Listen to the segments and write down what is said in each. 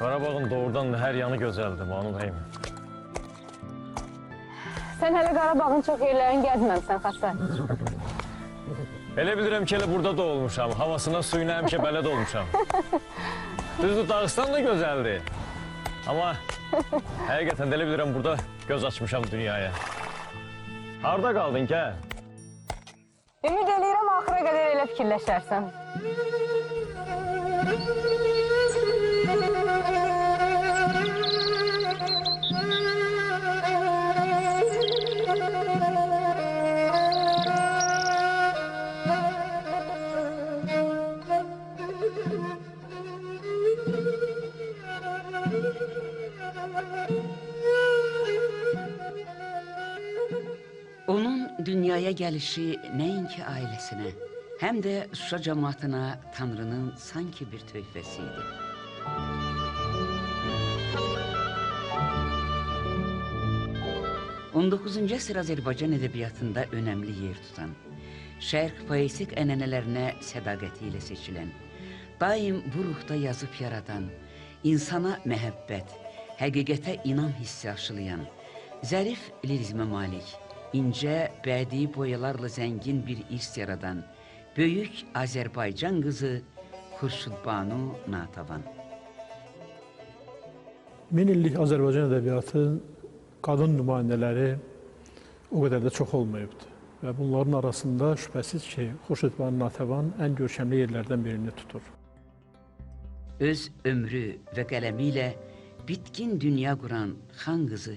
Qarabağın doğrudan da hər yanı gözəldir, Banu bəyim. Sən hələ Qarabağın çox yerlərini gəzməmsən, Xəsən. Elə bilirəm ki, elə burada da olmuşam. Havasına, suyuna həmişə bələd olmuşam. Düzdür, Dağıstan da gözəldir. Amma həqiqətən də elə bilirəm burada göz açmışam dünyaya. Harada qaldın ki? Ümid eləyirəm, axıra qədər elə fikirləşərsən. Onun dünyaya gəlişi nəinki ailəsinə, həm də Şuşa cəmaatına Tanrının sanki bir töhfəsi idi. ...19-cu əsr Azərbaycan ədəbiyyatında önəmli yer tutan, şərq poetik ənənələrinə sədaqəti ilə seçilən, daim bu ruhda yazıb yaradan, insana məhəbbət, həqiqətə inam hissi aşılayan, zərif lirizmə malik, incə, bədii boyalarla zəngin bir irs yaradan, böyük Azərbaycan qızı Xurşudbanu Natəvan. 1000 illik Azərbaycan ədəbiyyatının qadın nümayəndələri o qədər də çox olmayıbdır. Və bunların arasında şübhəsiz ki, Xurşudbanu Natəvan ən görkəmli yerlərdən birini tutur. Öz ömrü və qələmi ilə bitkin dünya quran xan qızı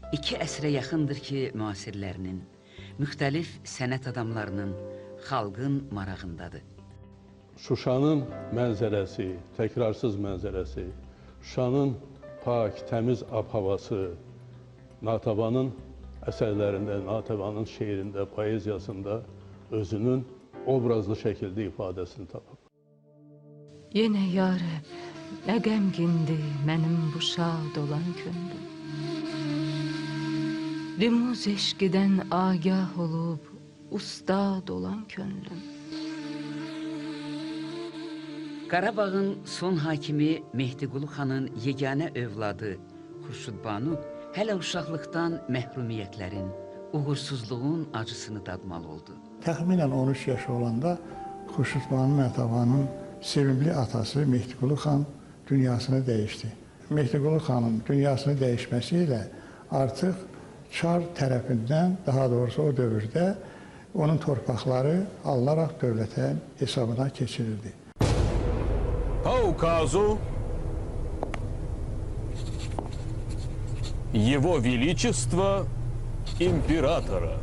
2 əsrə yaxındır ki, müasirlərinin, müxtəlif sənət adamlarının, xalqın marağındadır. Şuşanın mənzərəsi, təkrarsız mənzərəsi, Şuşanın pak, təmiz ab-havası, Natəvanın əsərlərində, Natəvanın şeirində, poeziyasında özünün obrazlı şəkildə ifadəsini tapıb. Yenə ya Rəbb, nə qəmgindir mənim bu şad olan könlüm. Limuz eşqidən agah olub, ustad olan könlüm. Qarabağın son hakimi Mehdiqulu xanın yeganə övladı Xurşudbanu hələ uşaqlıqdan məhrumiyyətlərin, uğursuzluğun acısını dadmalı oldu. Təxminən 13 yaşı olanda Xurşudbanu Natəvanın sevimli atası Mehdiqulu xan dünyasını dəyişdi. Mehdiqulu xanın dünyasını dəyişməsi ilə artıq Çar tərəfindən, daha doğrusu o dövrdə onun torpaqları alınaraq dövlətin hesabına keçirildi. По указу Его Величества Императора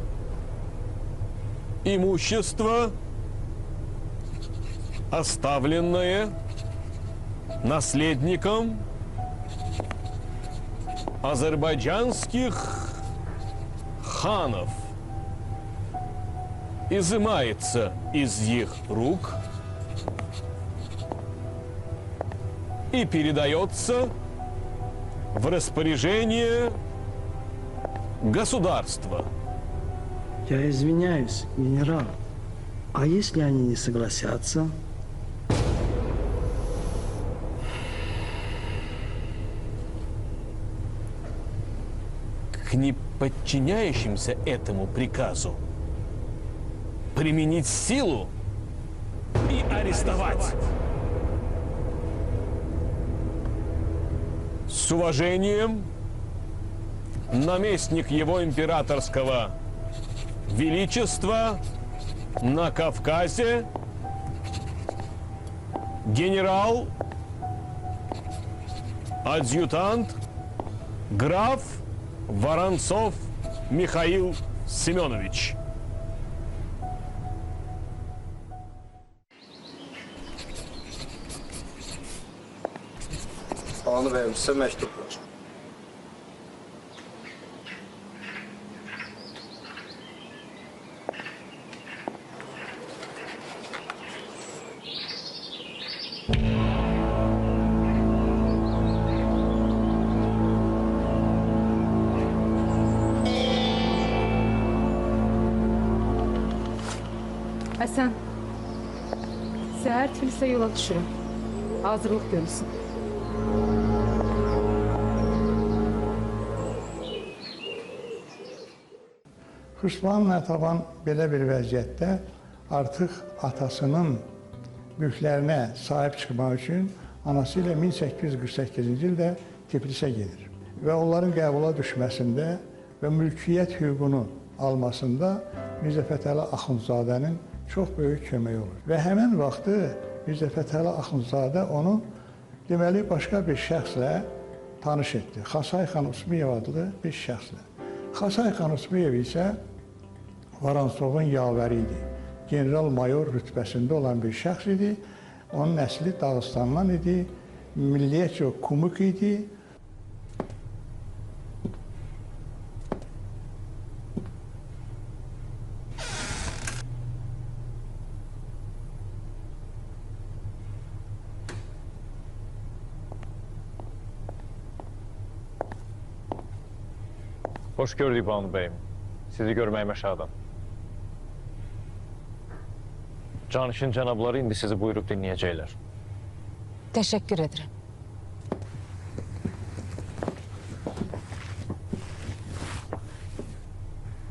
имущество, оставленное наследником азербайджанских ханов, изымается из их рук и передается в распоряжение государства. Я извиняюсь, генерал, а если они не согласятся? К неподчиняющимся этому приказу применить силу и арестовать. С уважением, наместник его императорского величества на Кавказе, генерал, адъютант, граф Воронцов Михаил Семенович. Onu vermişsə məktublar. Həsən, səhər Tiflisə yola düşürəm. Hazırlıq görülsün. Xuşban Natəvan belə bir vəziyyətdə artıq atasının mülklərinə sahib çıxmaq üçün anası ilə 1848-ci ildə Tiflisə gedir. Və onların qəbula düşməsində və mülkiyyət hüququnu almasında Mirzə Fətəli Axundzadənin çox böyük köməyi olur. Və həmin vaxtı Mirzə Fətəli Axundzadə onu deməli başqa bir şəxslə tanış etdi. Xasay xan Usmiyev adlı bir şəxslə. Xasay xan Usmiyev isə Vorontsovun yavəri idi. General-mayor rütbəsində olan bir şəxs idi. Onun nəsli Dağıstandan idi. Milliyyətcə Kumuk idi. Hoş gördük Banu Beyim. Sizi görməyimə şadam. Canişin cənabları indi sizi buyurub dinləyəcəklər. Təşəkkür edirəm.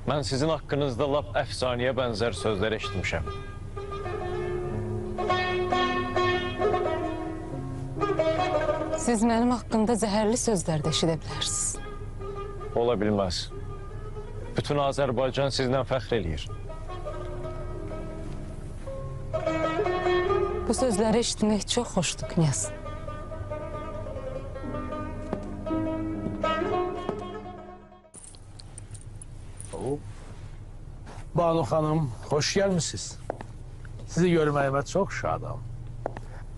Mən sizin haqqınızda lap əfsanəyə bənzər sözlər eşitmişəm. Siz mənim haqqımda zəhərli sözlər də eşidə bilərsiniz. Ola bilməz. Bütün Azərbaycan sizlə fəxr eləyir. Bu sözləri eşitmək çox xoşdur, knyaz. Banu xanım, hoş gəlmişsiniz. Sizi görməyimə çox şadam.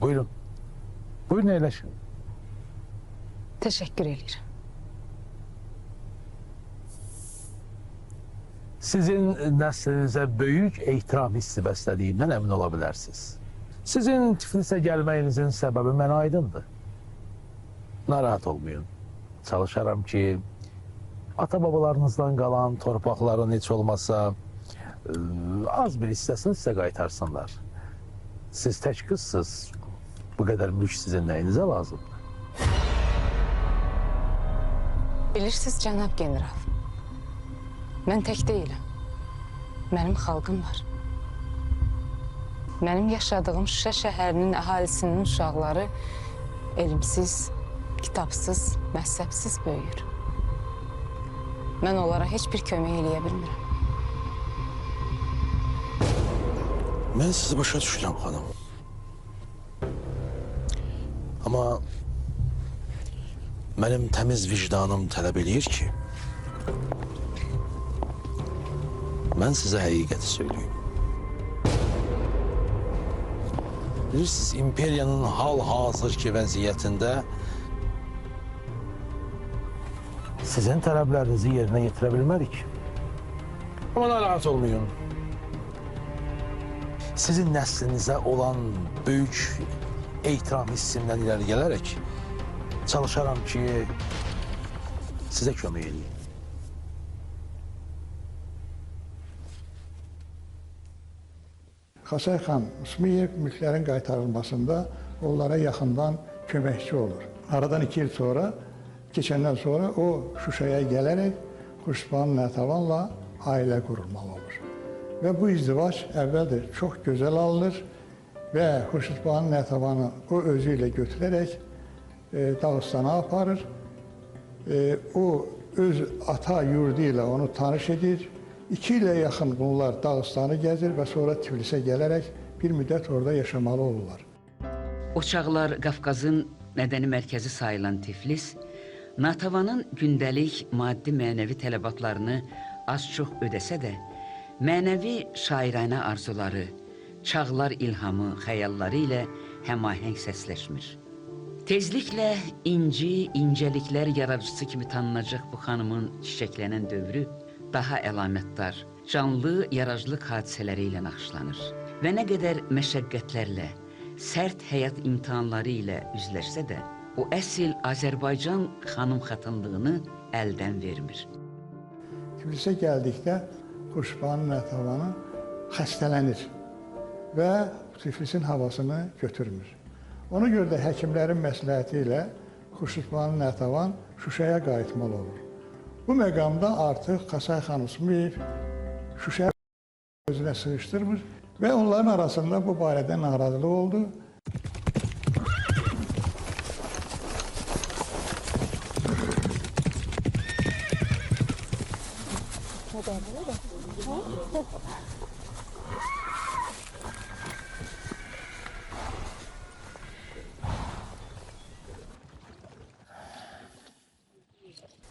Buyurun. Buyurun, əyləşin. Təşəkkür edirəm. Sizin nəslinizə böyük ehtiram hissi bəslədiyimdən əmin ola bilərsiniz. Sizin Tiflisə gəlməyinizin səbəbi mənə aydındır. Narahat olmayın. Çalışaram ki, ata-babalarınızdan qalan torpaqların heç olmasa az bir hissəsini sizə qaytarsınlar. Siz tək qızsınız. Bu qədər mülk sizin nəyinizə lazımdır? Bilirsiniz, cənab general, mən tək deyiləm. Mənim xalqım var. Mənim yaşadığım Şuşa şəhərinin əhalisinin uşaqları elmsiz, kitabsız, məzhəbsiz böyüyür. Mən onlara heç bir kömək eləyə bilmirəm. Mən sizi başa düşürəm, xanım. Amma mənim təmiz vicdanım tələb eləyir ki, mən sizə həqiqəti söyləyim. Bilirsiniz, imperiyanın hal-hazırki vəziyyətində sizin tələblərinizi yerinə yetirə bilmərik. Amma narahat olmayın. Sizin nəslinizə olan böyük ehtiram hissimdən irəli gələrək çalışaram ki, sizə kömək edeyim. Xasay xan Usmiyev mülklərin qaytarılmasında onlara yaxından köməkçi olur. Aradan 2 il sonra, keçəndən sonra o Şuşaya gələrək Xuşban Natəvanla ailə qurulmalı olur. Və bu izdivac əvvəldir çox gözəl alınır və Xuşban Natəvanı o özü ilə götürərək Dağıstana aparır O öz ata yurdu ilə onu tanış edir. 2 ilə yaxın bunlar Dağıstanı gəzir və sonra Tiflisə gələrək bir müddət orada yaşamalı olurlar. O çağlar Qafqazın mədəni mərkəzi sayılan Tiflis, Natavanın gündəlik maddi-mənəvi tələbatlarını az-çox ödəsə də, mənəvi şairanə arzuları, çağlar ilhamı, xəyalları ilə həmahəng səsləşmir. Tezliklə incəliklər yaradıcısı kimi tanınacaq bu xanımın çiçəklənən dövrü daha əlamətdar, canlı yaradıcılıq hadisələri ilə naxışlanır. Və nə qədər məşəqqətlərlə, sərt həyat imtahanları ilə üzləşsə də, o əsl Azərbaycan xanım xatınlığını əldən vermir. Tiflisə gəldikdə Xurşudbanu Natəvanı xəstələnir və Tiflisin havasını götürmür. Ona görə də həkimlərin məsləhəti ilə Xurşudbanu Natəvan Şuşaya qayıtmalı olur. Bu məqamda artıq Qasay xan Usmuyev Şuşaya özünə sığışdırmır və onların arasında bu barədə narazılıq oldu.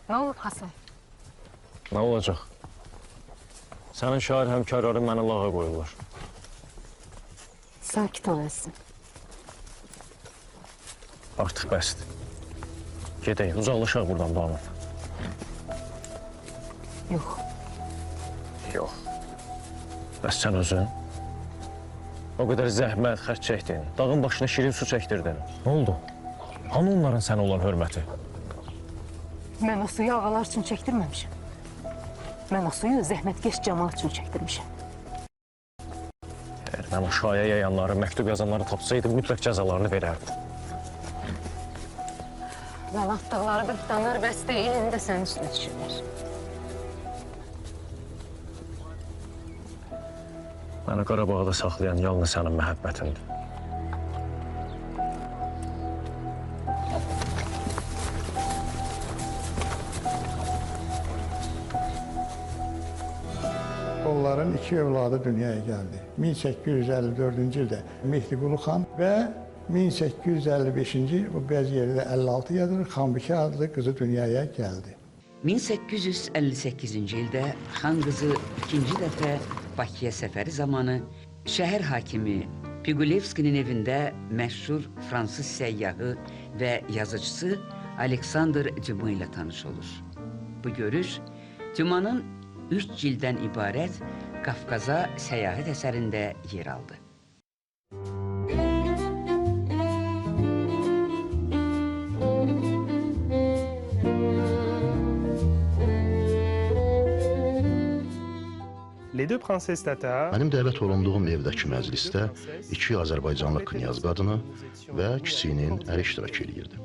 Nə olub Xasay? Nə olacaq? Sənin şair həmkarları məni lağa qoyurlar. Sakit ol Əzizim. Artıq bəsdir. Gedək, uzaqlaşaq buradan Banu. Yox. Yox. Bəs sən özün? O qədər zəhmət, xərc çəkdin, dağın başına şirin su çəkdirdin. Nə oldu? Hanı onların sənə olan hörməti? Mən o suyu ağalar üçün çəkdirməmişəm. Mən o suyu zəhmətkeş Camal üçün çəkdirmişəm. Əgər mən o şaya yayanları, məktub yazanları tapsaydım, mütləq cəzalarını verərdim. Mən atdıqları bir danar bəs deyil, indi də sənin üstünə düşürlər. Məni Qarabağda saxlayan yalnız sənin məhəbbətindir. Onların 2 övladı dünyaya gəldi. 1854-cü ildə Mehdiqulu xan və 1855-ci, bu bəzi yerdə 56 yazılır, Xanbikə adlı qızı dünyaya gəldi. 1858-ci ildə xan qızı ikinci dəfə Bakıya səfəri zamanı şəhər hakimi Piqulevskinin evində məşhur fransız səyyahı və yazıcısı Aleksandr Düma ilə tanış olur. Bu görüş Dümanın 3 cildən ibarət Qafqaza səyahət əsərində yer aldı. Mənim dəvət olunduğum evdəki məclisdə 2 Azərbaycanlı knyaz qadını və kiçiyinin əri iştirak edirdi.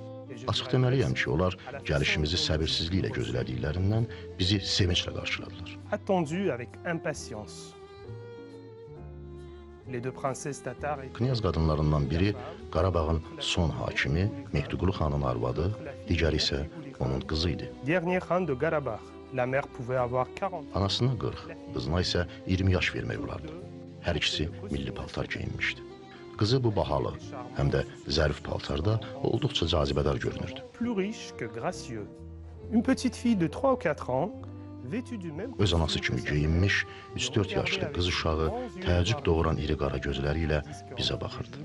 Açıq deməliyəm ki, onlar gəlişimizi səbirsizliklə gözlədiklərindən bizi sevinclə qarşıladılar. Knyaz qadınlarından biri Qarabağın son hakimi Mehdiqulu xanın arvadı, digəri isə onun qızı idi. Anasına 40, qızına isə 20 yaş vermək olardı. Hər ikisi milli paltar geyinmişdi. Qızı bu bahalı, həm də zərif paltarda olduqca cazibədar görünürdü. Öz anası kimi geyinmiş, 3-4 yaşlı qız uşağı təəccüb doğuran iri qara gözləri ilə bizə baxırdı.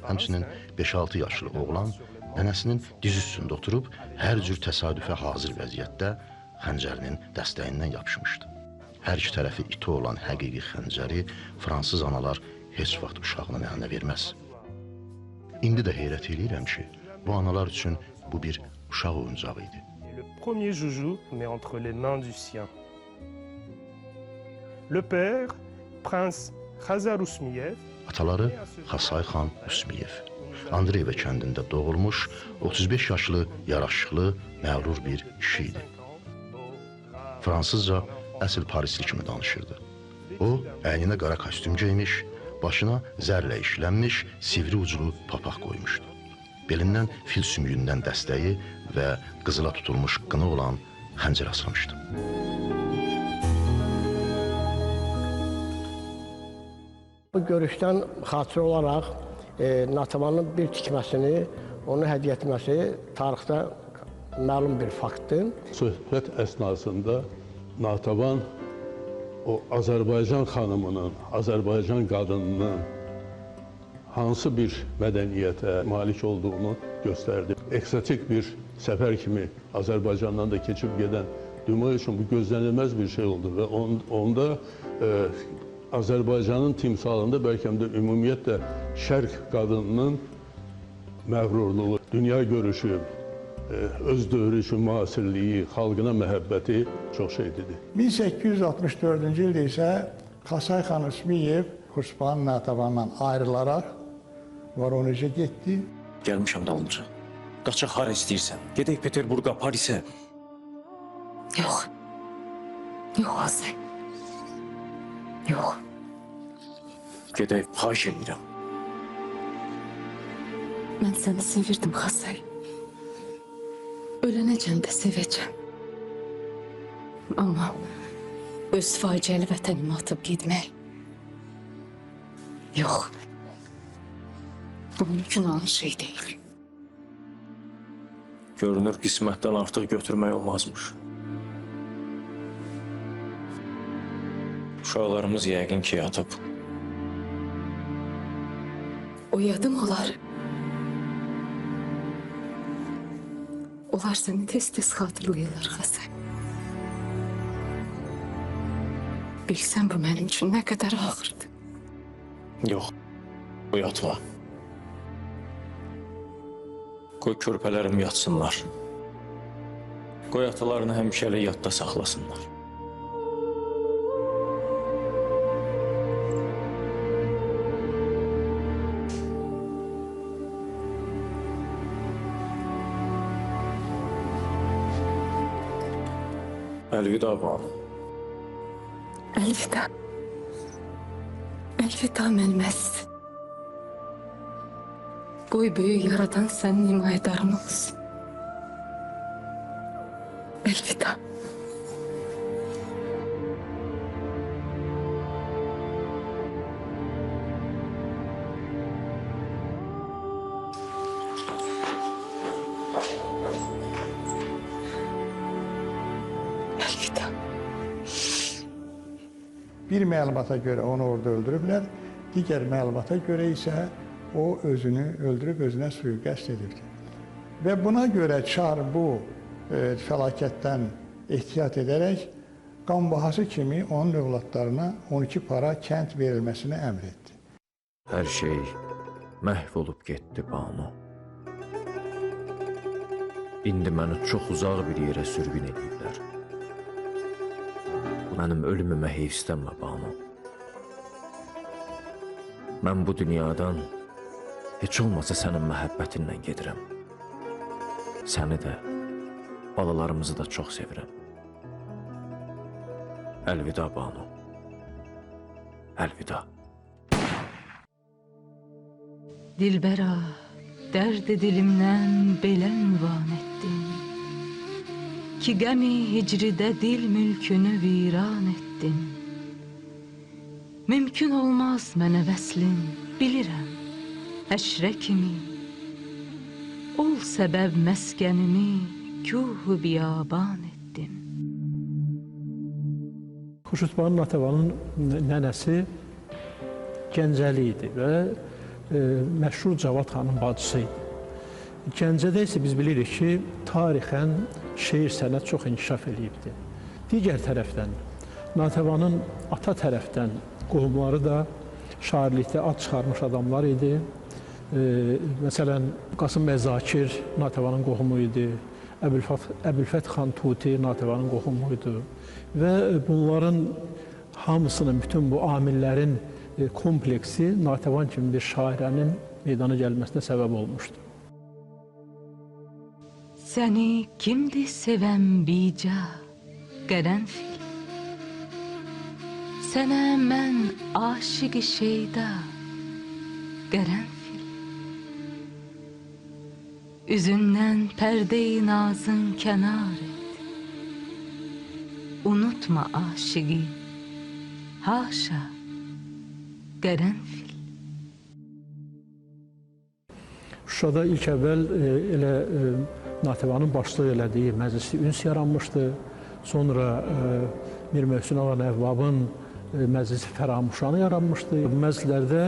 Həmçinin 5-6 yaşlı oğlan nənəsinin diz üstündə oturub hər cür təsadüfə hazır vəziyyətdə xəncərinin dəstəyindən yapışmışdı. Hər iki tərəfi iti olan həqiqi xəncəri fransız analar heç vaxt uşağına əlinə verməz. İndi də heyrət eləyirəm ki, bu analar üçün bu bir uşaq oyuncağı idi. Ataları Xasay xan Usmuyev, Andreyeva kəndində doğulmuş, 35 yaşlı, yaraşıqlı, məğrur bir kişi idi. Fransızca əsl Parisli kimi danışırdı. O, əyninə qara kostyum geymiş, başına zərlə işlənmiş sivri uclu papaq qoymuşdu. Belindən fil sümüyündən dəstəyi və qızıla tutulmuş qını olan xəncər asılmışdı. Bu görüşdən xatirə olaraq Natavanın bir tikməsini, onu hədiyyə etməsi tarixdə məlum bir faktdır. Söhbət əsnasında Natavan o Azərbaycan xanımının, Azərbaycan qadınının hansı bir mədəniyyətə malik olduğunu göstərdi. Eksotik bir səfər kimi Azərbaycandan da keçib gedən dünya üçün bu gözlənilməz bir şey oldu və onda Azərbaycanın timsalında bəlkə də ümumiyyətlə şərq qadınının məğrurluğu, dünya görüşü, öz dövrü üçün müasirliyi, xalqına məhəbbəti çox şeydir. 1864-cü ildə isə Xasay xan İsmiyev Xurşudbanu Natavandan ayrılaraq Voronejə getdi. Gəlmişəm dalınca. Qaçaq hara istəyirsən. Gedək Peterburqa, Parisə. Yox. Yox, Xasay. Yox. Gedək, xahiş edirəm. Mən səni sevirdim, Xasay. Ölənəcəm də sevəcəm. Amma öz faciəli vətənimi atıb getmək. Yox. Bu mümkün olan şey deyil. Görünür, qismətdən artıq götürmək olmazmış. Uşaqlarımız yəqin ki, yatıb. Oyadım olar. Onlar səni tez-tez xatırlayırlar, Xasay. Bilsən, bu mənim üçün nə qədər ağırdı. Yox, oyatma. Qoy körpələrim yatsınlar. Qoy atalarını həmişəlik yadda saxlasınlar. Əlvida Banu. Əlvida. Əlvida mənim əzizim. Qoy böyük yaradan sənin himayədarın olsun. Əlvida. Bir məlumata görə onu orada öldürüblər, digər məlumata görə isə o özünü öldürüb özünə sui-qəsd edibdir. Və buna görə Çar bu fəlakətdən ehtiyat edərək qan bahası kimi onun övladlarına 12 para kənd verilməsini əmr etdi. Hər şey məhv olub getdi, Banu. İndi məni çox uzaq bir yerə sürgün ediblər. Mənim ölümümə heyfslənmə, Banu. Mən bu dünyadan heç olmasa sənin məhəbbətinlə gedirəm. Səni də, balalarımızı da çox sevirəm. Əlvida, Banu. Əlvida. Dilbəra, dərd-i dilimdən belə ünvan etdin. Ki qəmi hicridə dil mülkünü viran etdin. Mümkün olmaz mənə vəslin, bilirəm, həşrə kimi. Ol səbəb məskənimi, kuhu biyaban etdim. Xurşudbanu Natavanın nənəsi Gəncəli idi və məşhur Cavad xanın bacısı idi. Gəncədə isə biz bilirik ki, tarixən şeir sənət çox inkişaf edibdir. Digər tərəfdən, Natavanın ata tərəfdən qohumları da şairlikdə ad çıxarmış adamlar idi. Məsələn, Qasım bəy Zakir Natavanın qohumu idi. Əbülfət xan Tuti Natavanın qohumu idi. Və bunların hamısının, bütün bu amillərin kompleksi Natavan kimi bir şairənin meydana gəlməsinə səbəb olmuşdu. Səni kimdir sevən bica, qərənfil? sənə mən aşiqi şeyda, qərənfil. Üzündən pərde-i nazın kənar et. Unutma aşiqi, haşa, qərənfil. Şuşada ilk əvvəl elə Natəvanın başçılıq elədiyi məclisi üns yaranmışdı. Sonra Mir Möhsün Ağa Nəvvabın məclisi Fəramuşanı yaranmışdı. Bu məclislərdə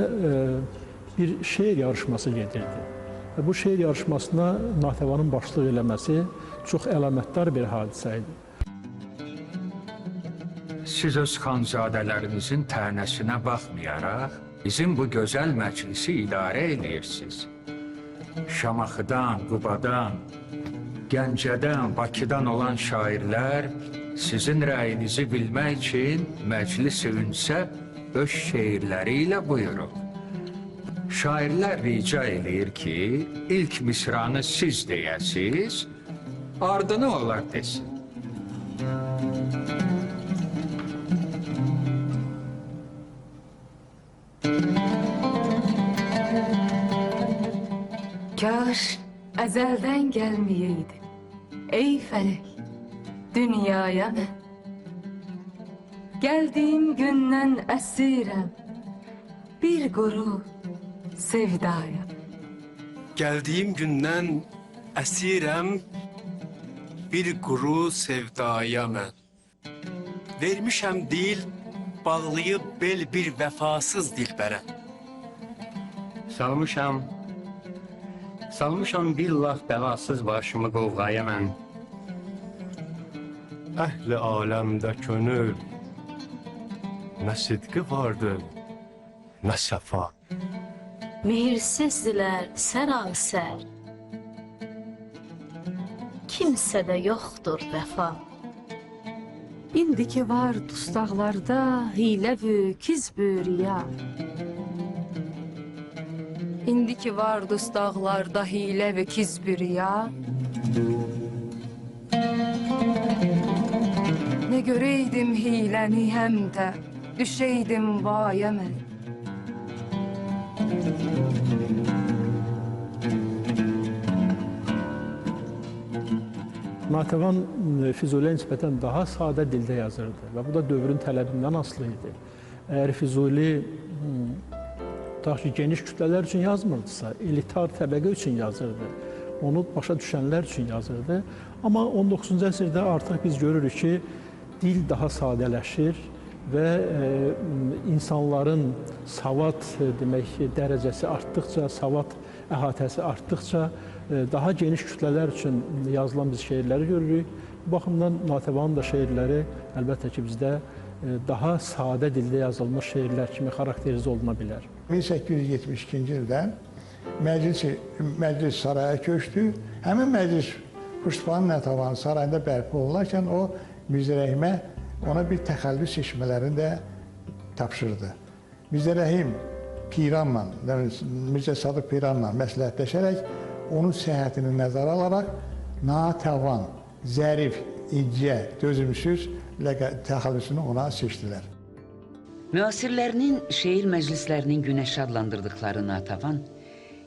bir şeir yarışması gedirdi. Və bu şeir yarışmasına Natəvanın başçılıq eləməsi çox əlamətdar bir hadisə idi. Siz öz xanzadələrinizin tənəsinə baxmayaraq, bizim bu gözəl məclisi idarə edirsiniz. Şamaxıdan, Qubadan, Gəncədən, Bakıdan olan şairlər sizin rəyinizi bilmək üçün məclis-i ünsə öz şeirləri ilə buyurub. Şairlər rica eləyir ki, ilk misranı siz deyəsiz, ardını onlar desin. Kaş əzəldən gəlməyəydi, ey fələk, dünyaya mən. Gəldiyim gündən əsirəm, bir quru sevdaya. Gəldiyim gündən əsirəm, bir quru sevdaya mən. Vermişəm dil, bağlayıb bel bir vəfasız dilbərə. Salmışam billah bəlasız başımı qovğaya mən. Əhli aləmdə könül, nə sidqi vardır, nə səfa. Mehirsizdilər sərasər, kimsədə yoxdur vəfa. İndiki var dustaqlarda hilə-vü, kizb-ü, riya. İndiki var dustaqlarda hilə və kizb-ü, riya. Nə görəydim hiləni həm də, düşəydim vaya mən. Natəvan Füzuliyə nisbətən daha sadə dildə yazırdı və bu da dövrün tələbindən asılı idi. Əgər Füzuli tutaq ki, geniş kütlələr üçün yazmırdısa, elitar təbəqə üçün yazırdı, onu başa düşənlər üçün yazırdı. Amma 19-cu əsrdə artıq biz görürük ki, dil daha sadələşir və insanların savad dərəcəsi artdıqca, savad əhatəsi artdıqca daha geniş kütlələr üçün yazılan biz şeirləri görürük. Bu baxımdan Natəvanın da şeirləri əlbəttə ki, bizdə daha sadə dildə yazılmış şeirlər kimi xarakterizə oluna bilər. 1872-ci ildən məclis saraya köçdü. Həmin məclis Xuştvan Natəvan sarayında bərpa olunarkən o Mirzə Rəhimə ona bir təxəllüs seçmələrini də tapşırdı. Mirzə Rəhim Piranla, Mirzə Sadıq Piranla məsləhətləşərək onun səhhətini nəzərə alaraq Natəvan, zərif, incə, dözümsüz təxəllüsünü ona seçdilər. Müasirlərinin şeir məclislərinin günəşi adlandırdıqları Natəvan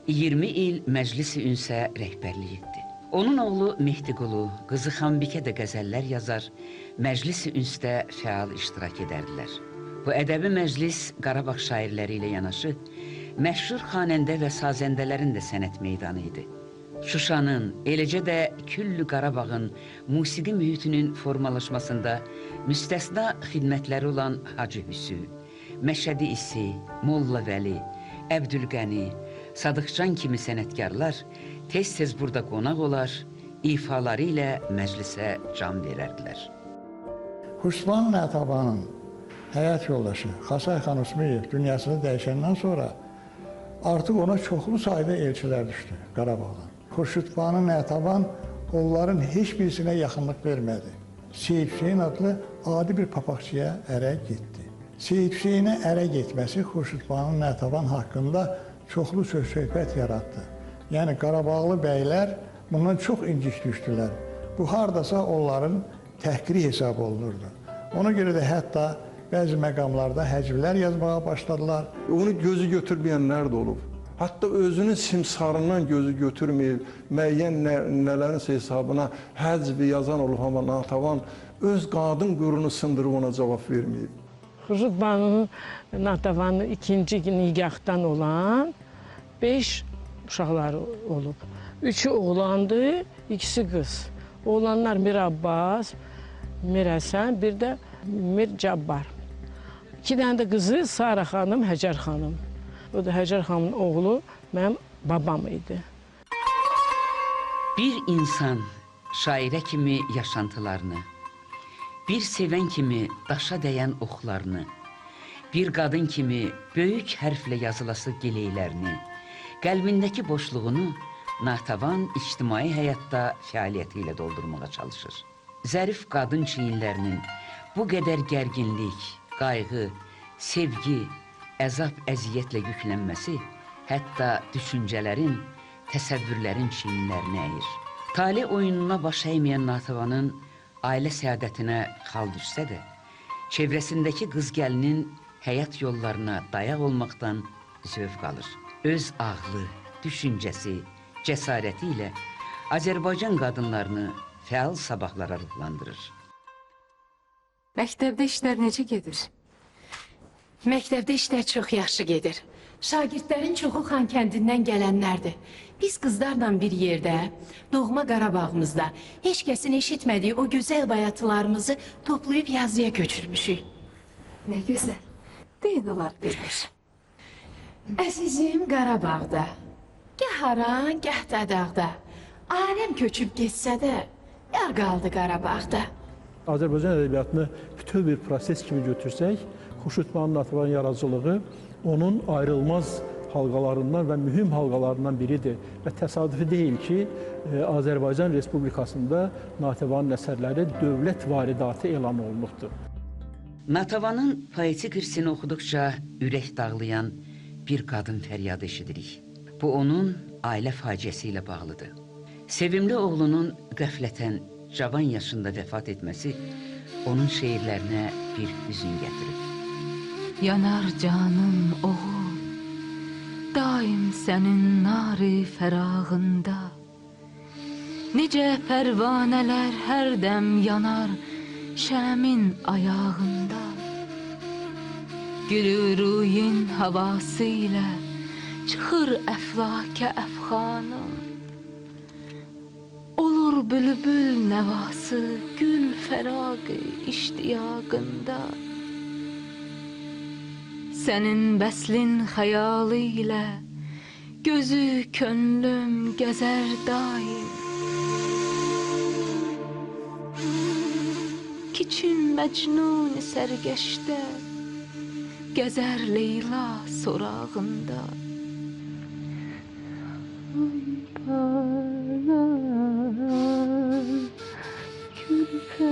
20 il məclis-i ünsə rəhbərlik etdi. Onun oğlu Mehdiqulu, qızı Xanbikə də qəzəllər yazar, məclis-i ünsdə fəal iştirak edərdilər. Bu ədəbi məclis Qarabağ şairləri ilə yanaşı, məşhur xanəndə və sazəndələrin də sənət meydanı idi. Şuşanın, eləcə də Küllü Qarabağın musiqi mühitinin formalaşmasında müstəsna xidmətləri olan Hacı Hüsü, Məşədi İsi, Molla Vəli, Əbdülqəni, Sadıqcan kimi sənətkarlar tez-tez burada qonaq olar, ifaları ilə məclisə can verərdilər. Xuştvan Natəvanın həyat yoldaşı Xasay xan Usmiyev dünyasını dəyişəndən sonra artıq ona çoxlu sayda elçilər düşdü Qarabağdan. Xuştvan Natəvan onların heç birisinə yaxınlıq vermədi. Seyid Hüseyin adlı adi bir papaqçıya ərə getdi. Seyid Hüseyinə ərə getməsi Xuştvan Natəvan haqqında çoxlu söz-söhbət yaratdı. Yəni Qarabağlı bəylər bundan çox incik düşdülər. Bu hardasa onların təhqiri hesab olunurdu. Ona görə də hətta Bəzi məqamlarda həcvlər yazmağa başladılar. Onu gözü götürməyənlər də olub. Hətta özünün simsarından gözü götürməyib, müəyyən nələrin hesabına həcvi yazan olub, amma Natəvan öz qadın qürurunu sındırıb ona cavab verməyib. Xurşud Banının Natəvanın ikinci nigahdan olan 5 uşaqları olub. 3'ü oğlandı, 2'si qız. Oğlanlar Mir Abbas, Mir Həsən, bir də Mir Cabbar. 2 dənə də qızı Sara xanım, Həcər xanım. O da Həcər xanımın oğlu mənim babam idi. Bir insan şairə kimi yaşantılarını, bir sevən kimi daşa dəyən oxlarını, bir qadın kimi böyük hərflə yazılası gileylərini, qəlbindəki boşluğunu Natəvan ictimai həyatda fəaliyyəti ilə doldurmağa çalışır. Zərif qadın çiyinlərinin bu qədər gərginlik, qayğı, sevgi, əzab, əziyyətlə yüklənməsi hətta düşüncələrin, təsəvvürlərin çiyinlərini əyir. Tale oyununa baş əyməyən Natəvanın ailə səadətinə xal düşsə də, çevrəsindəki qız gəlinin həyat yollarına dayaq olmaqdan zövq alır. Öz ağlı, düşüncəsi, cəsarəti ilə Azərbaycan qadınlarını fəal sabahlara ruhlandırır. Məktəbdə işlər necə gedir? Məktəbdə işlər çox yaxşı gedir. Şagirdlərin çoxu Xankəndindən gələnlərdir. Biz qızlarla bir yerdə, doğma Qarabağımızda heç kəsin eşitmədiyi o gözəl bayatılarımızı toplayıb yazıya köçürmüşük. Nə gözəl. Deyin olar bilir. Əzizim Qarabağda, gəh haran, gəh dədağda, aləm köçüb getsə də, yar qaldı Qarabağda. Azərbaycan ədəbiyyatını bütöv bir proses kimi götürsək, Xurşud Natəvanın yaradıcılığı onun ayrılmaz halqalarından və mühüm halqalarından biridir. Və təsadüfi deyil ki, Azərbaycan Respublikasında Natəvanın əsərləri dövlət varidatı elan olunubdur. Natəvanın poetik irsini oxuduqca ürək dağlayan bir qadın fəryadı eşidirik. Bu onun ailə faciəsi ilə bağlıdır. Sevimli oğlunun qəflətən cavan yaşında vəfat etməsi onun şeirlərinə bir hüzün gətirib. Yanar canım oğul, daim sənin nari fərağında. Necə pərvanələr hərdəm yanar şəmin ayağında. Gülüruyin havası ilə çıxır əflakə əfxanım. Olur bülbül nəvası gül fəraqı iştiyaqında. Sənin bəslin xəyalı ilə gözü könlüm gəzər daim. Kiçin məcnun sərgəşdə gəzər Leyla sorağında. Kürpə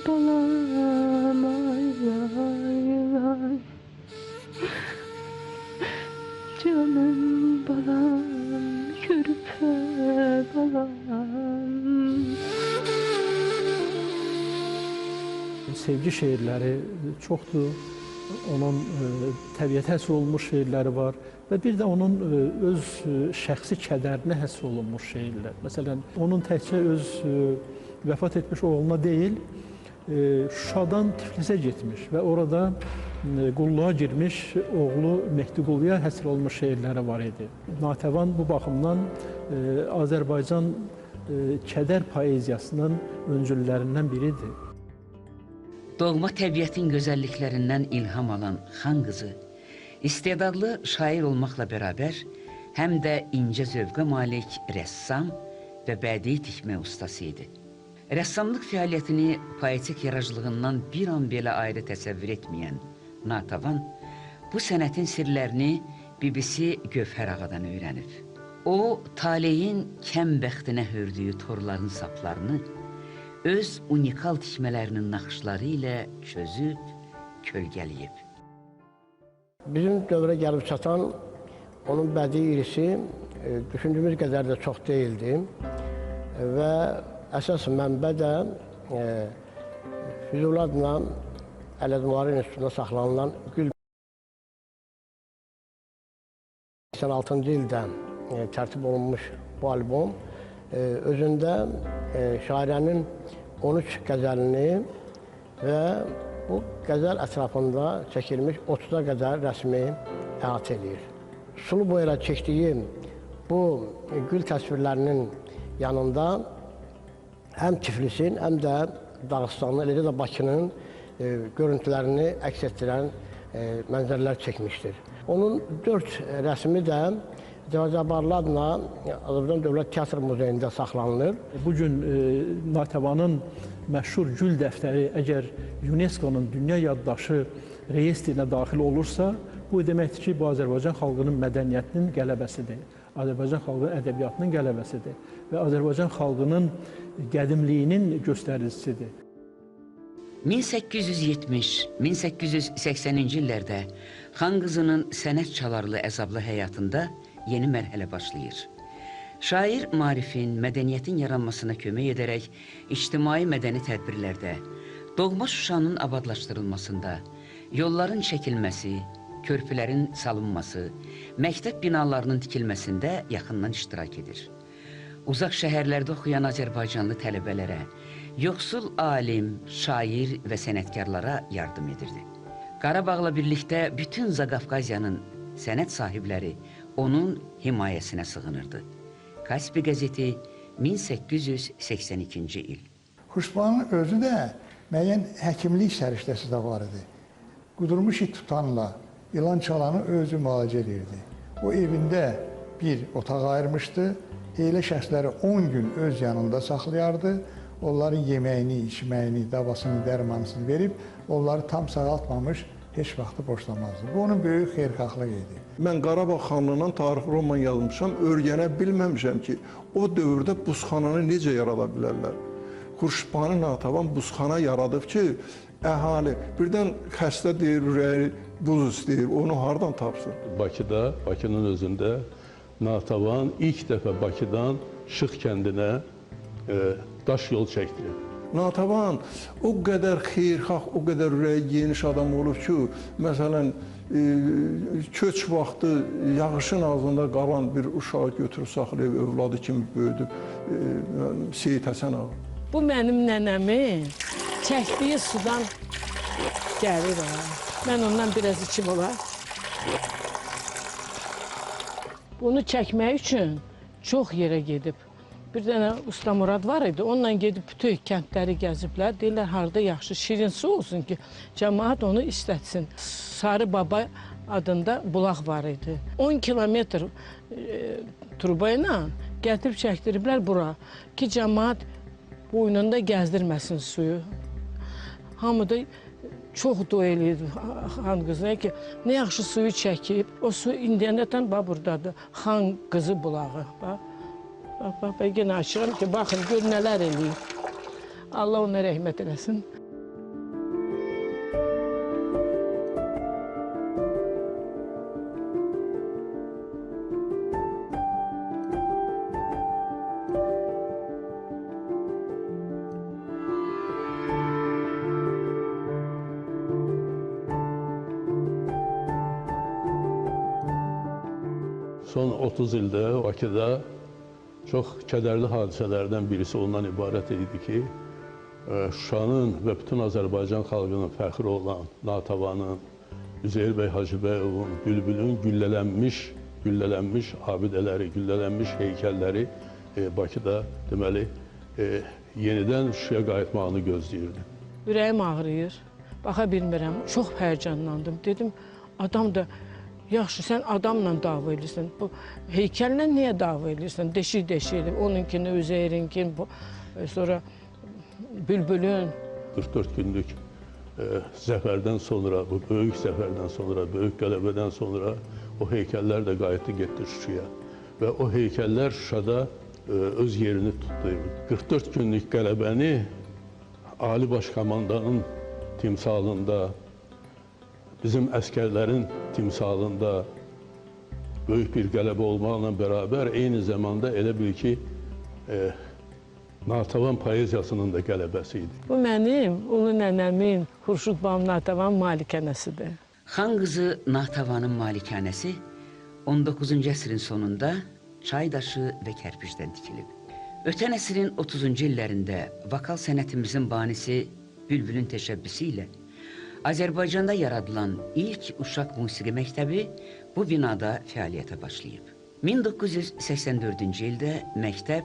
balam ay ay ay. Canım balam, kürpə balam. Sevgi şeirləri çoxdur. Onun təbiətə həsr olunmuş şeirləri var və bir də onun öz şəxsi kədərinə həsr olunmuş şeirlər. Məsələn, onun təkcə öz vəfat etmiş oğluna deyil, Şuşadan Tiflisə getmiş və orada qulluğa girmiş oğlu Mehdiquluya həsr olunmuş şeirləri var idi. Natəvan bu baxımdan Azərbaycan kədər poeziyasının öncüllərindən biridir. Doğma təbiətin gözəlliklərindən ilham alan xan qızı, istedadlı şair olmaqla bərabər, həm də incə zövqə malik rəssam və bədii tikmə ustası idi. Rəssamlıq fəaliyyətini poetik yaradıcılığından bir an belə ayrı təsəvvür etməyən Natəvan, bu sənətin sirlərini BBC Gövhər Ağadan öyrənib. O, taleyin kəm bəxtinə hördüyü torların saplarını öz unikal tikmələrinin naxışları ilə çözüb, kölgəliyib. Bizim dövrə gəlib çatan onun bədii irisi düşündüyümüz qədər də çox deyildi və əsas mənbə də Füzuli adına Ələzmaların üstündə saxlanılan Gül 86-cı ildə tərtib olunmuş bu albom özündə şairənin 13 qəzəlini və bu qəzəl ətrafında çəkilmiş 30-a qədər rəsmi əhatə edir. Sulu boyayla çəkdiyi bu gül təsvirlərinin yanında həm Tiflisin, həm də Dağıstanın, eləcə də Bakının görüntülərini əks etdirən mənzərələr çəkmişdir. Onun 4 rəsmi də Cəvacabarlı adına Azərbaycan Dövlət Teatr Muzeyində saxlanılır. Bugün Natəvanın məşhur gül dəftəri əgər UNESCO-nun dünya yaddaşı reyestrinə daxil olursa, bu deməkdir ki, bu Azərbaycan xalqının mədəniyyətinin qələbəsidir. Azərbaycan xalqının ədəbiyyatının qələbəsidir və Azərbaycan xalqının qədimliyinin göstəricisidir. 1870-1880-ci illərdə xan qızının sənət çalarlı əzablı həyatında yeni mərhələ başlayır. Şair maarifin, mədəniyyətin yaranmasına kömək edərək ictimai mədəni tədbirlərdə, doğma Şuşanın abadlaşdırılmasında, yolların çəkilməsi, körpülərin salınması, məktəb binalarının tikilməsində yaxından iştirak edir. Uzaq şəhərlərdə oxuyan Azərbaycanlı tələbələrə, yoxsul alim, şair və sənətkarlara yardım edirdi. Qarabağla birlikdə bütün Zaqafqaziyanın sənət sahibləri onun himayəsinə sığınırdı. Kaspi qəzeti 1882-ci il. Xuşbanın özü də müəyyən həkimlik səriştəsi də var idi. Qudurmuş it tutanla ilan çalanı özü müalicə edirdi. O evində bir otaq ayırmışdı. Elə şəxsləri 10 gün öz yanında saxlayardı. Onların yeməyini, içməyini, davasını, dərmanısını verib, onları tam sağaltmamış heç vaxtı boşlamazdı. Bu onun böyük xeyirxahlıq idi. Mən Qarabağ xanlığından tarix roman yazmışam, öyrənə bilməmişəm ki, o dövrdə buzxananı necə yarada bilərlər. Xurşudbani Natəvan buzxana yaradıb ki, əhali birdən xəstə deyir, ürəyi buz istəyir, onu hardan tapsın? Bakıda, Bakının özündə Natəvan ilk dəfə Bakıdan Şıx kəndinə daş yol çəkdi. Natəvan o qədər xeyirxah, o qədər ürəyi geniş adam olub ki, məsələn, köç vaxtı yağışın ağzında qalan bir uşağı götürüb saxlayıb, övladı kimi böyüdüb Seyid Həsən ağa. Bu mənim nənəmin çəkdiyi sudan gəlir. Mən ondan biraz içim olar. Bunu çəkmək üçün çox yerə gedib. Bir dənə Usta Murad var idi, onunla gedib bütün kəndləri gəziblər. Deyirlər, harada yaxşı şirin su olsun ki, cəmaat onu istətsin. Sarı Baba adında bulaq var idi. 10 kilometr turba ilə gətirib çəkdiriblər bura ki, cəmaat boynunda gəzdirməsin suyu. Hamı da çox dua eləyirdi xan qızına ki, nə yaxşı suyu çəkib. O su indiyənətən buradadır, xan qızı bulağı. Bax, yenə açıram ki, baxın, gör nələr eləyib. Allah ona rəhmət eləsin. Son 30 ildə Bakıda çox kədərli hadisələrdən birisi ondan ibarət idi ki, Şuşanın və bütün Azərbaycan xalqının fəxri olan Natəvanın, Üzeyir bəy Hacıbəyovun, Bülbülün güllələnmiş abidələri, güllələnmiş heykəlləri Bakıda deməli yenidən Şuşaya qayıtmağını gözləyirdi. Ürəyim ağrıyır, baxa bilmirəm, çox həyəcanlandım. Dedim, adam da yaxşı, sən adamla dava edirsən, bu heykəllə niyə dava edirsən? Deşik-deşik edib, onunkini, Üzeyirinkini, sonra Bülbülün. 44 günlük zəfərdən sonra, bu böyük zəfərdən sonra, böyük qələbədən sonra o heykəllər də qayıtdı, getdi Şuşaya. Və o heykəllər Şuşada öz yerini tutdu. 44 günlük qələbəni Ali Baş Komandanın timsalında, bizim əskərlərin timsalında böyük bir qələbə olmaqla bərabər eyni zamanda elə bil ki, Natəvan poeziyasının da qələbəsi idi. Bu mənim ulu nənəmin Xurşudbanu Natəvan malikanəsidir. Xan qızı Natavanın malikanəsi 19-cu əsrin sonunda çay daşı və kərpicdən tikilib. Ötən əsrin 30-cu illərində vokal sənətimizin banisi Bülbülün təşəbbüsü ilə Azərbaycanda yaradılan ilk uşaq musiqi məktəbi bu binada fəaliyyətə başlayıb. 1984-cü ildə məktəb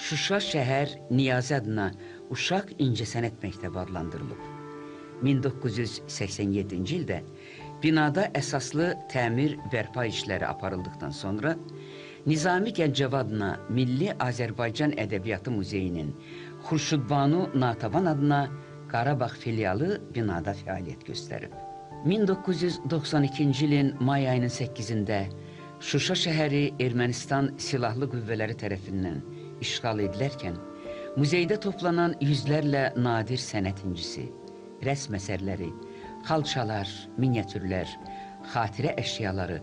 Şuşa şəhər Niyazi adına Uşaq İncəsənət Məktəbi adlandırılıb. 1987-ci ildə binada əsaslı təmir bərpa işləri aparıldıqdan sonra Nizami Gəncəvi adına Milli Azərbaycan Ədəbiyyatı Muzeyinin Xurşudbanu Natavan adına Qarabağ filialı binada fəaliyyət göstərib. 1992-ci ilin may ayının 8-də Şuşa şəhəri Ermənistan Silahlı Qüvvələri tərəfindən işğal edilərkən, muzeydə toplanan yüzlərlə nadir sənət incisi, rəsm əsərləri, xalçalar, minyatürlər, xatirə əşyaları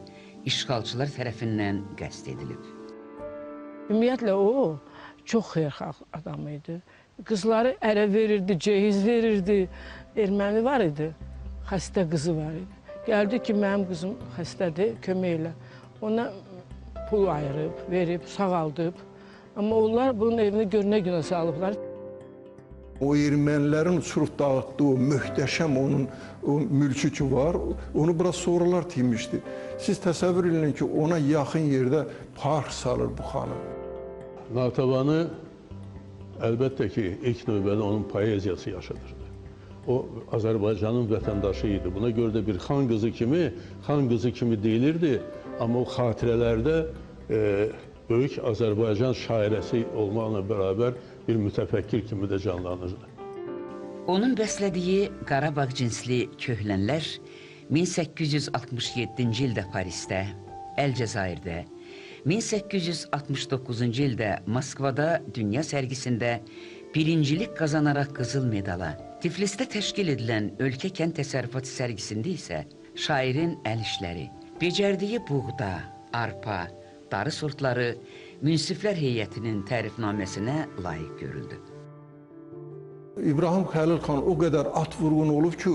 işğalçılar tərəfindən qəsd edilib. Ümumiyyətlə o çox xeyirxah adam idi. Qızları ərə verirdi, cehiz verirdi. Erməni var idi, xəstə qızı var idi. Gəldi ki, mənim qızım xəstədir, kömək elə. Ona pul ayırıb, verib, sağaldıb. Amma onlar bunun evini günə salıblar. O ermənilərin uçurub dağıtdığı o möhtəşəm onun o mülkü ki var, onu biraz sonralar tiymişdi. Siz təsəvvür edin ki, ona yaxın yerdə park salır bu xanım. Natavanı əlbəttə ki, ilk növbədə onun poeziyası yaşadırdı. O, Azərbaycanın vətəndaşı idi. Buna görə də bir xan qızı kimi deyilirdi. Amma o xatirələrdə böyük Azərbaycan şairəsi olmaqla bərabər bir mütəfəkkir kimi də canlanırdı. Onun bəslədiyi Qarabağ cinsli köhlənlər 1867-ci ildə Parisdə, Əlcəzairdə, 1869-cu ildə Moskvada dünya sərgisində birincilik qazanaraq qızıl medala, Tiflisdə təşkil edilən ölkə kənd təsərrüfatı sərgisində isə şairin əl işləri, becərdiyi buğda, arpa, darı sortları münsiflər heyətinin tərifnaməsinə layiq görüldü. İbrahim Xəlil xan o qədər at vurğun olub ki,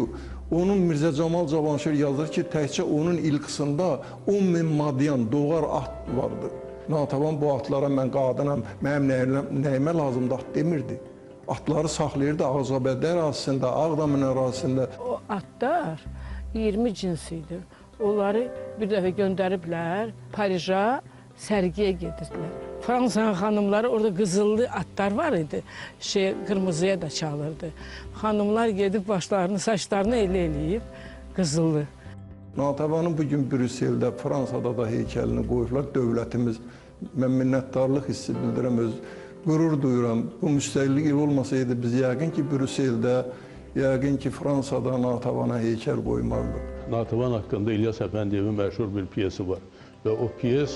onun Mirzə Camal Cavanşir yazır ki, təkcə onun ilqisində 10.000 madyan doğar at vardı. Natavan bu atlara mən qadınam, mənim nəyimə lazımdır at demirdi. Atları saxlayırdı Ağcabədi ərazisində, Ağdamın ərazisində. O atlar 20 cins idi. Onları bir dəfə göndəriblər Parija, sərgiyə gedirdilər. Fransanın xanımları orada qızıllı atlar var idi, qırmızıya da çalırdı. Xanımlar gedib başlarını, saçlarını eləyib qızıllı. Natavanın bugün Brüsseldə, Fransada da heykəlini qoyublar. Dövlətimiz, mən minnətdarlıq hissi bildirəm, qürur duyuram. Bu müstəqillik il olmasaydı biz yəqin ki Brüsseldə, yəqin ki Fransada Natavana heykəl qoymazdıq. Natavan haqqında İlyas Əfəndiyevin məşhur bir piyesi var və o piyes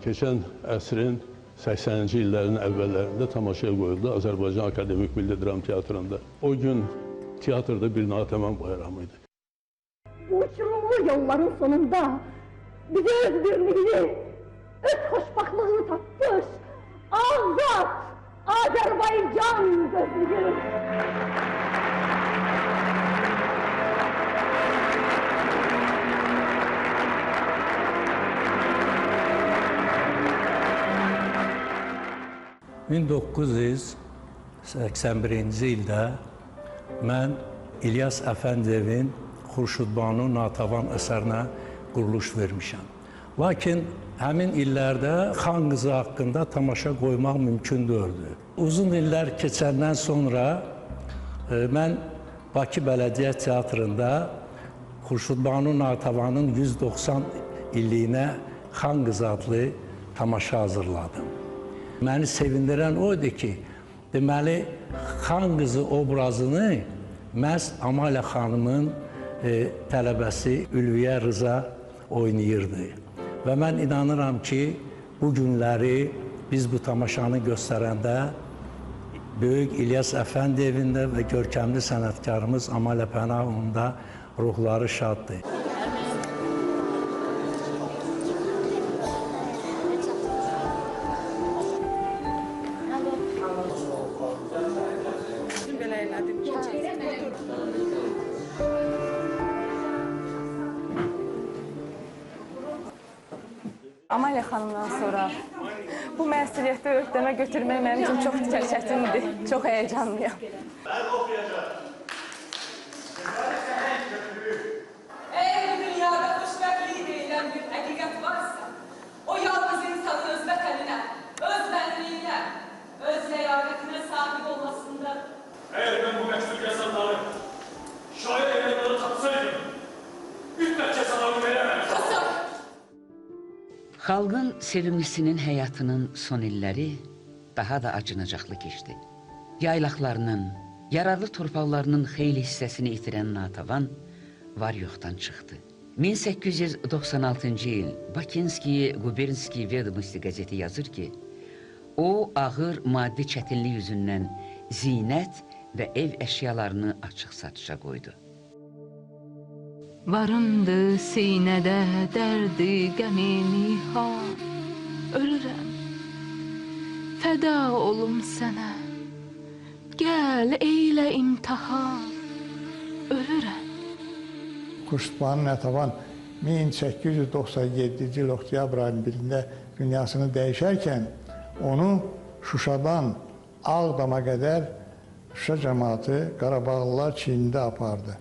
keçən əsrin 80-ci illərin əvvəllərində tamaşaya qoyuldu Azərbaycan Akademik Milli Dram Teatrında. O gün teatrda bir Natavan bayramı idi. Bu uçurumlu yolların sonunda bize öz birliğini, öz hoşbaxtlığını tapmış azad Azərbaycan gözlüyür. ...1981-ci ildə mən İlyas Əfəndiyevin Xurşudbanu Natavan əsərinə quruluş vermişəm. Lakin həmin illərdə xan qızı haqqında tamaşa qoymaq mümkün deyildi. Uzun illər keçəndən sonra mən Bakı Bələdiyyə Teatrında Xurşudbanu Natavanın 190 illiyinə Xan qızı adlı tamaşa hazırladım. Məni sevindirən oydu ki, deməli, xan qızı obrazını məhz Amalə xanımın tələbəsi Ülviyə Rıza oynayırdı. Və mən inanıram ki, bu günləri biz bu tamaşanı göstərəndə böyük İlyas Əfəndiyevin də və görkəmli sənətkarımız Amalə Pənahovun da ruhları şaddır. Amaliya xanımdan sonra bu məsuliyyəti öhdəmə götürmək mənim üçün çox çətindir. Çox həyəcanlıyam. Eğer bu dünyada xoşbəxtlik deyilən bir həqiqət varsa, o yalnız insanın öz vətəninə, öz mənliyinə, öz ləyaqətinə sahib olmasındadır. Eğer ben bu məktub yazanları, şair evlatları tapsaydım, mütləq cəzalarını verəməm. Xalqın sevimlisinin həyatının son illəri daha da acınacaqlı keçdi. Yaylaqlarının, yararlı torpaqlarının xeyli hissəsini itirən Natəvan var-yoxdan çıxdı. 1896-cı il Bakinski Gubernski Vedomosti qəzeti yazır ki, o ağır maddi çətinlik yüzündən zinət və ev əşyalarını açıq satışa qoydu. Varımdı sinədə dərdi qəmini ha, ölürəm, fəda olum sənə, gəl eylə imtihan, ölürəm. Xurşudbanu Natəvan 1897-ci il oktyabr ayının birində dünyasını dəyişərkən onu Şuşadan Ağdama qədər Şuşa cəmaatı Qarabağlılar çiynində apardı.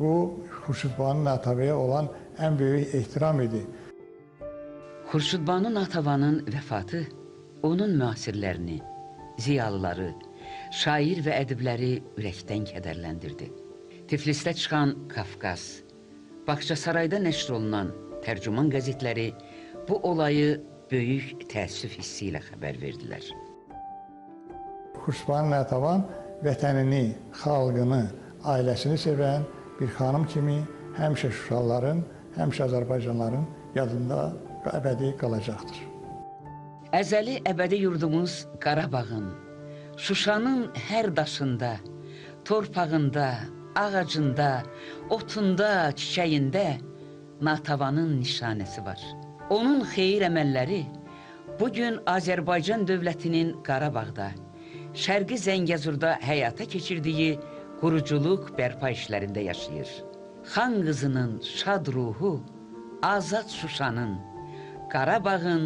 Bu, Xurşudbanu Natəvəyə olan ən böyük ehtiram idi. Xurşudbanu Natəvanın vəfatı onun müasirlərini, ziyalıları, şair və ədibləri ürəkdən kədərləndirdi. Tiflisdə çıxan Qafqaz, Bağçasarayda nəşr olunan tərcüman qəzetləri bu olayı böyük təəssüf hissi ilə xəbər verdilər. Xurşudbanu Natəvan vətənini, xalqını, ailəsini sevən bir xanım kimi həmişə Şuşalıların, həmişə Azərbaycanların yadında əbədi qalacaqdır. Əzəli əbədi yurdumuz Qarabağın, Şuşanın hər daşında, torpağında, ağacında, otunda, çiçəyində Natəvanın nişanəsi var. Onun xeyir əməlləri bugün Azərbaycan dövlətinin Qarabağda, Şərqi Zəngəzurda həyata keçirdiyi quruculuq bərpa işlərində yaşayır. Xan qızının şad ruhu azad Şuşanın, Qarabağın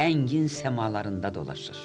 əngin səmalarında dolaşır.